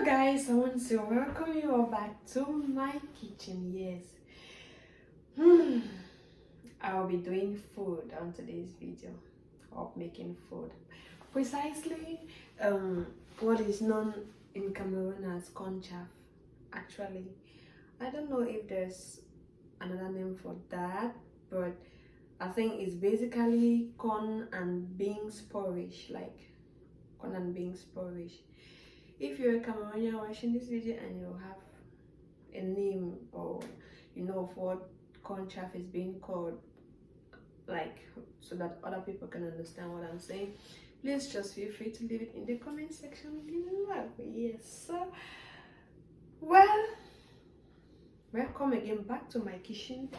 Guys, I want to welcome you all back to my kitchen. Yes, I will be doing food on today's video of making food. Precisely, what is known in Cameroon as corn chaff. Actually, I don't know if there's another name for that, but I think it's basically corn and beans porridge, like corn and beans porridge. If you're a Cameroonian watching this video and you have a name or you know of what corn chaff is being called, like so that other people can understand what I'm saying, please just feel free to leave it in the comment section below. Yes, so well, welcome again back to my kitchen,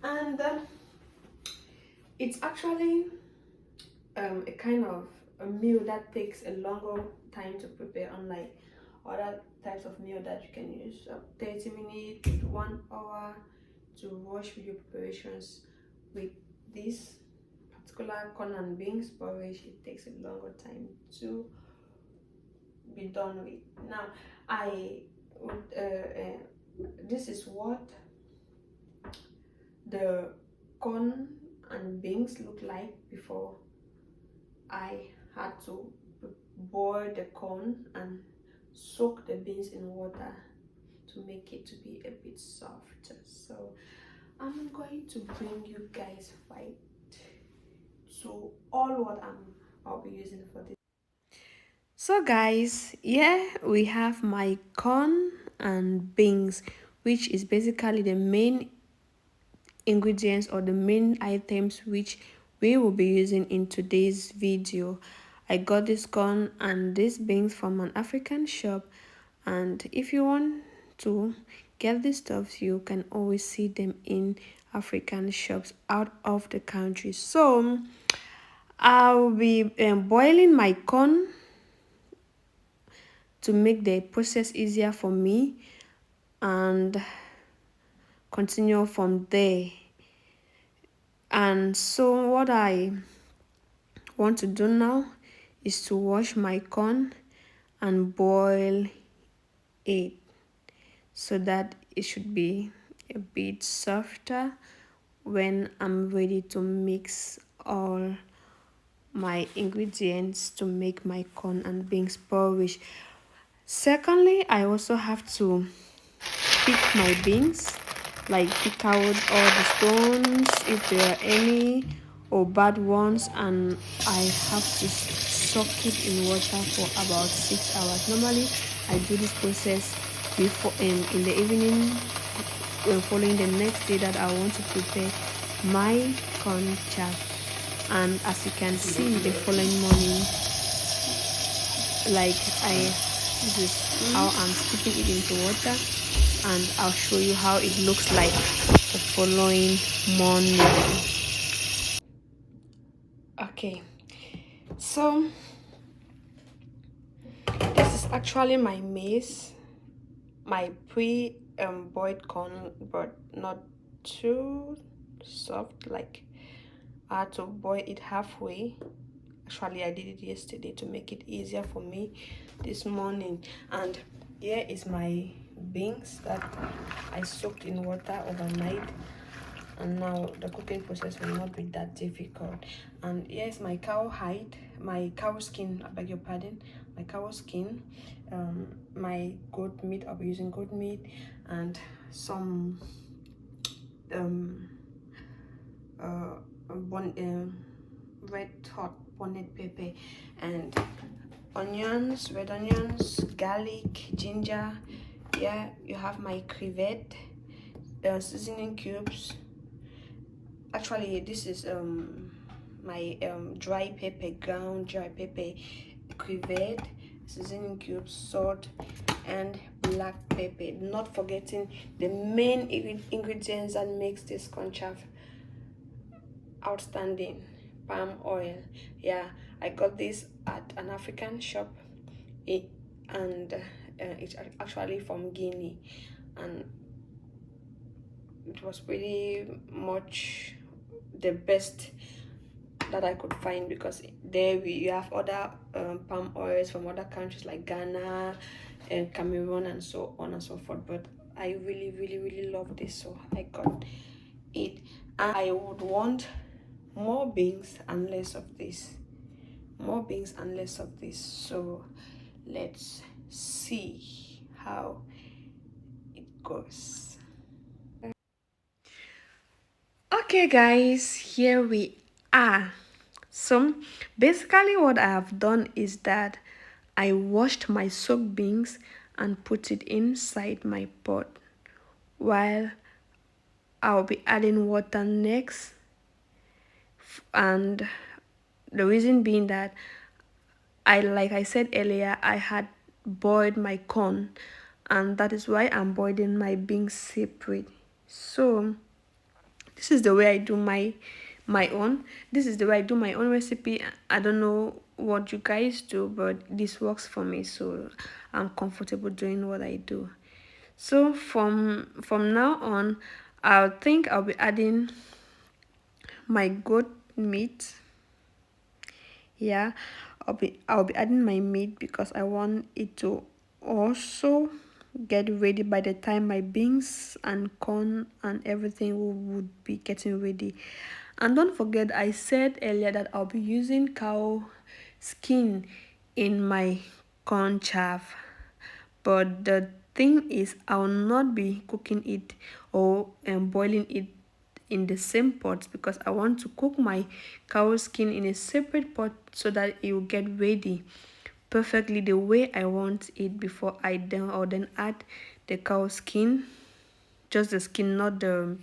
and it's actually a kind of a meal that takes a longer time to prepare, unlike other types of meal that you can use 30 minutes to 1 hour to rush with your preparations. With this particular corn and beans porridge, it takes a longer time to be done with. Now I would this is what the corn and beans look like before I had to boil the corn and soak the beans in water to make it to be a bit softer. So I'm going to bring you guys right to all what I'll be using for this. So guys, yeah, we have my corn and beans, which is basically the main ingredients or the main items which we will be using in today's video. I got this corn and this beans from an African shop, and if you want to get these stuff, you can always see them in African shops out of the country. So I'll be boiling my corn to make the process easier for me and continue from there. And so what I want to do now is to wash my corn and boil it so that it should be a bit softer when I'm ready to mix all my ingredients to make my corn and beans porridge. Secondly, I also have to pick my beans, like pick out all the stones if there are any or bad ones, and I have to soak it in water for about 6 hours. Normally I do this process before in the evening following the next day that I want to prepare my corn chaff. And as you can see, the following morning, like this is how I'm skipping it into water, and I'll show you how it looks like the following morning. Okay, so this is actually my maize, my boiled corn, but not too soft. Like I had to boil it halfway. Actually, I did it yesterday to make it easier for me this morning. And here is my beans that I soaked in water overnight, and now the cooking process will not be that difficult. And here's my cow hide, my cow skin, I beg your pardon, my cow skin, my goat meat, I'll be using goat meat, and some red hot bonnet pepper, and onions, red onions, garlic, ginger. Yeah, you have my crevette, seasoning cubes. Actually, this is my dry pepper, ground dry pepper, crevette, seasoning cubes, salt, and black pepper. Not forgetting the main ingredients that makes this corn chaff outstanding: palm oil. Yeah, I got this at an African shop, and it's actually from Guinea, and it was pretty much the best that I could find, because there we have other palm oils from other countries like Ghana and Cameroon and so on and so forth. But I really love this, so I got it. And I would want more beans and less of this. More beans and less of this. So let's see how it goes. Okay guys, here we are. So basically what I have done is that I washed my soaked beans and put it inside my pot, while I'll be adding water next. And the reason being that like I said earlier, I had boiled my corn, and that is why I'm boiling my beans separate. So this is the way I do my own. This is the way I do my own recipe. I don't know what you guys do, but this works for me, so I'm comfortable doing what I do. So from now on, I think I'll be adding my goat meat. Yeah, I'll be adding my meat because I want it to also get ready by the time my beans and corn and everything would be getting ready. And don't forget, I said earlier that I'll be using cow skin in my corn chaff, but the thing is I'll not be cooking it or boiling it in the same pot, because I want to cook my cow skin in a separate pot so that it will get ready perfectly the way I want it before I then add the cow skin, just the skin, not the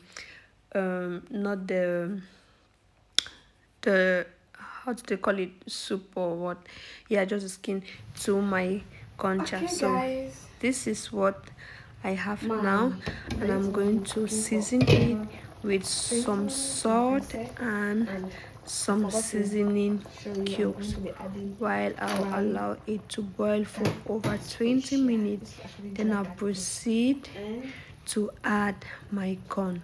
how do they call it, soup or what. Yeah, just the skin to my concha. Okay, so guys, this is what I have now, and I'm going to season it with some salt and some seasoning cubes, while I'll allow it to boil for over 20 minutes. Then I'll proceed to add my corn,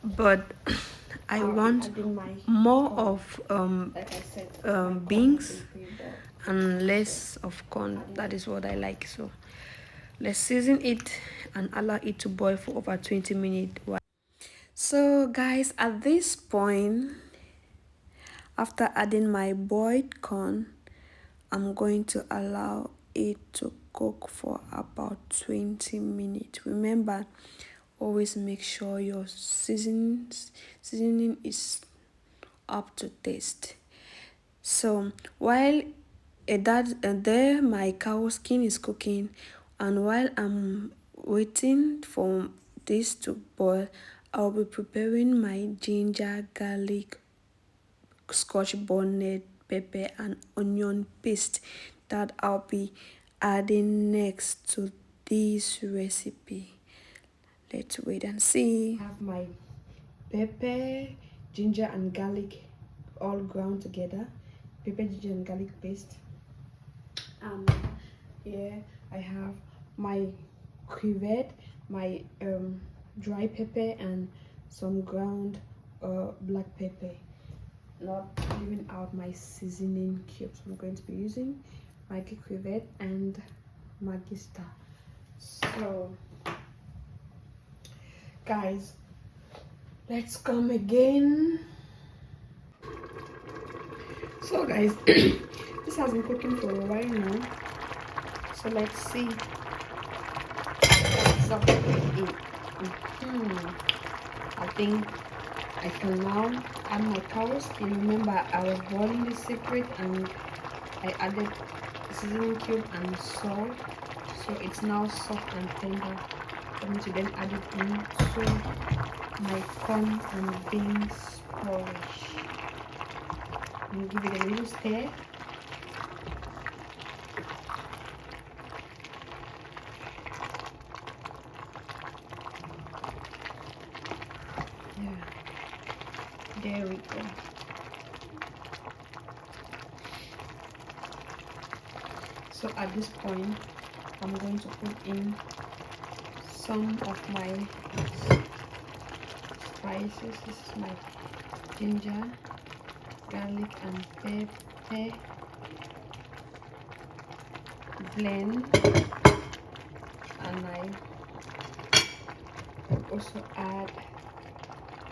but I want more of beans and less of corn. That is what I like. So let's season it and allow it to boil for over 20 minutes. So guys, at this point, after adding my boiled corn, I'm going to allow it to cook for about 20 minutes. Remember, always make sure your seasoning is up to taste. So while there my cow skin is cooking, and while I'm waiting for this to boil, I'll be preparing my ginger, garlic, scotch bonnet, pepper and onion paste that I'll be adding next to this recipe. Let's wait and see. I have my pepper, ginger and garlic all ground together. Pepper, ginger and garlic paste. Here I have my crevette, my dry pepper and some ground black pepper. Not leaving out my seasoning cubes. I'm going to be using Maggi crevette and Maggi star. So guys, let's come again. So guys, this has been cooking for a while now, so let's see. I think I can now add my cow skin. Remember, I was boiling this separate and I added seasoning cube and salt, so it's now soft and tender for me to then add it into my corn and beans porridge. And give it a little stir. Yeah, there we go. So at this point, I'm going to put in some of my spices. This is my ginger, garlic and pepper, blend, and I also add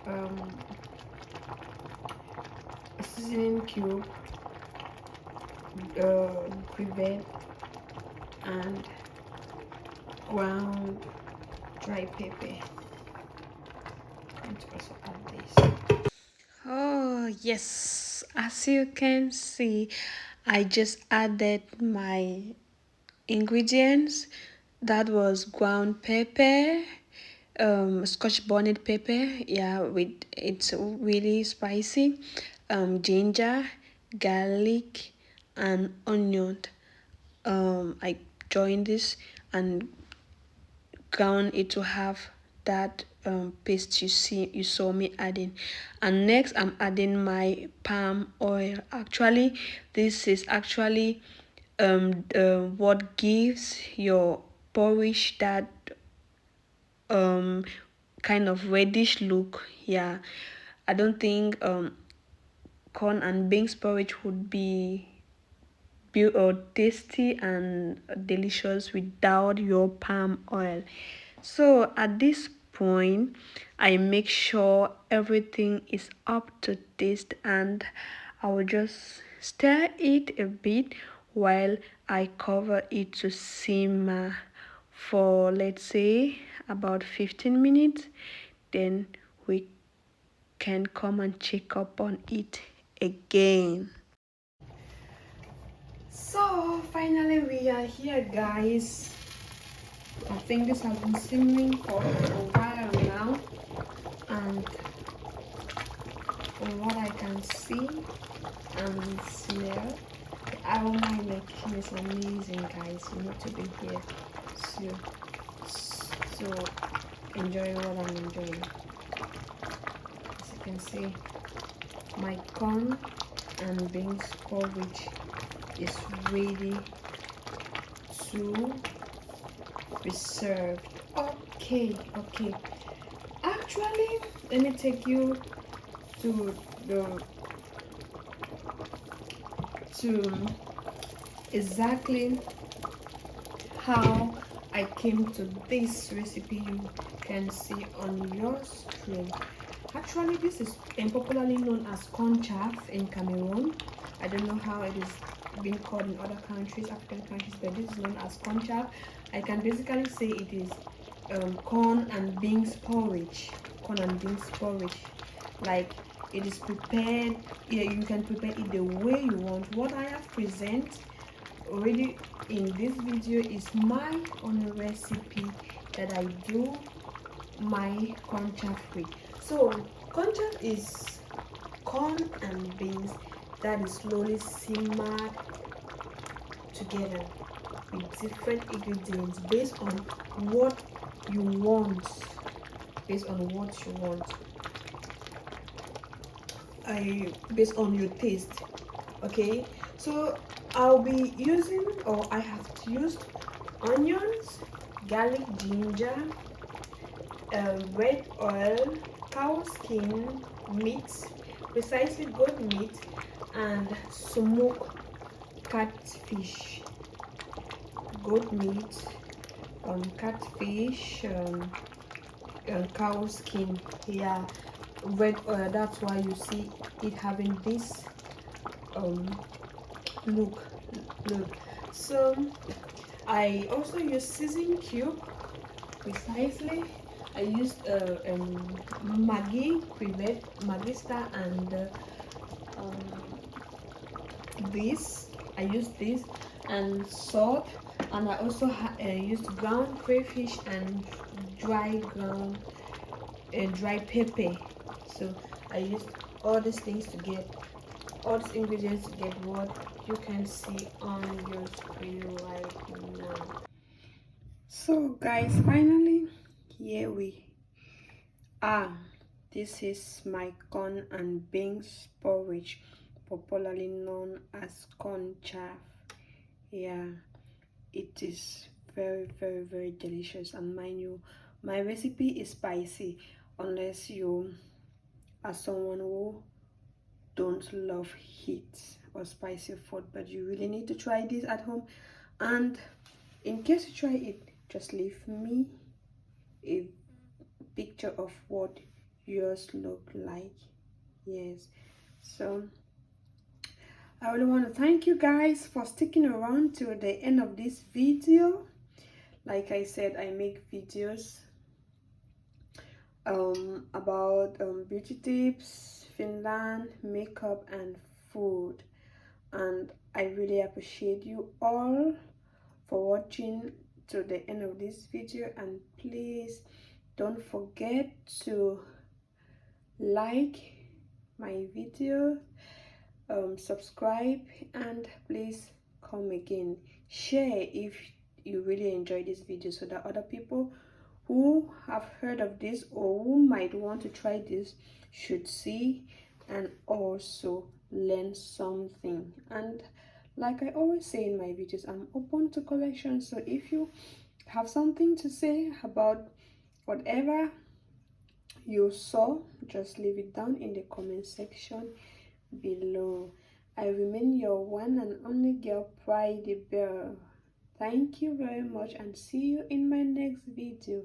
a seasoning cube, crevet, and ground dry pepper. And also add this. Oh yes, as you can see, I just added my ingredients. That was ground pepper, scotch bonnet pepper, yeah, with it's really spicy, ginger, garlic, and onion. I joined this and ground it to have that paste you saw me adding. And next I'm adding my palm oil. Actually, this is actually what gives your porridge that kind of reddish look. Yeah, I don't think corn and beans porridge would be tasty and delicious without your palm oil. So at this point, I make sure everything is up to taste, and I will just stir it a bit while I cover it to simmer for, let's say, about 15 minutes. Then we can come and check up on it again. So finally we are here, guys. I think this has been simmering for a while now, and from what I can see and smell, the aroma in the kitchen is amazing, guys. You need to be here so enjoying what I'm enjoying. As you can see, my corn and beans porridge is ready to be served. Okay. Actually, let me take you to exactly how I came to this recipe you can see on your screen. Actually, this is popularly known as corn chaff in Cameroon. I don't know how it is being called in other countries, African countries, but this is known as corn chaff. I can basically say it is corn and beans porridge. Corn and beans porridge. Like, it is prepared, yeah, you can prepare it the way you want. What I have present already in this video is my own recipe that I do my corn chaff with. So corn chaff is corn and beans that is slowly simmered together with different ingredients based on what you want. Based on your taste. Okay, so I'll be using, or I have used, onions, garlic, ginger, red oil, cow skin, meat, precisely goat meat, and smoked catfish. Goat meat, catfish, cow skin. Yeah, red oil. That's why you see it having this look. So I also use seasoning cube. Precisely, I used Maggi, crevet, Maggi star, and this. I used this and salt, and I also used ground crayfish and dry pepper. So I used all these things to get all these ingredients to get what you can see on your screen right now. So guys, finally here we are. This is my corn and beans porridge, popularly known as corn chaff. Yeah, it is very delicious, and mind you, my recipe is spicy unless you are someone who don't love heat or spicy food, but you really need to try this at home. And in case you try it, just leave me a picture of what yours look like. Yes, so I really want to thank you guys for sticking around till the end of this video. Like I said, I make videos about beauty tips, Finland, makeup, and food. And I really appreciate you all for watching to the end of this video. And please don't forget to like my video, subscribe, and please come again. Share if you really enjoy this video so that other people who have heard of this or who might want to try this should see and also learn something. And like I always say in my videos, I'm open to correction. So if you have something to say about whatever you saw, just leave it down in the comment section below. I remain your one and only girl, Pride Bear. Thank you very much and see you in my next video.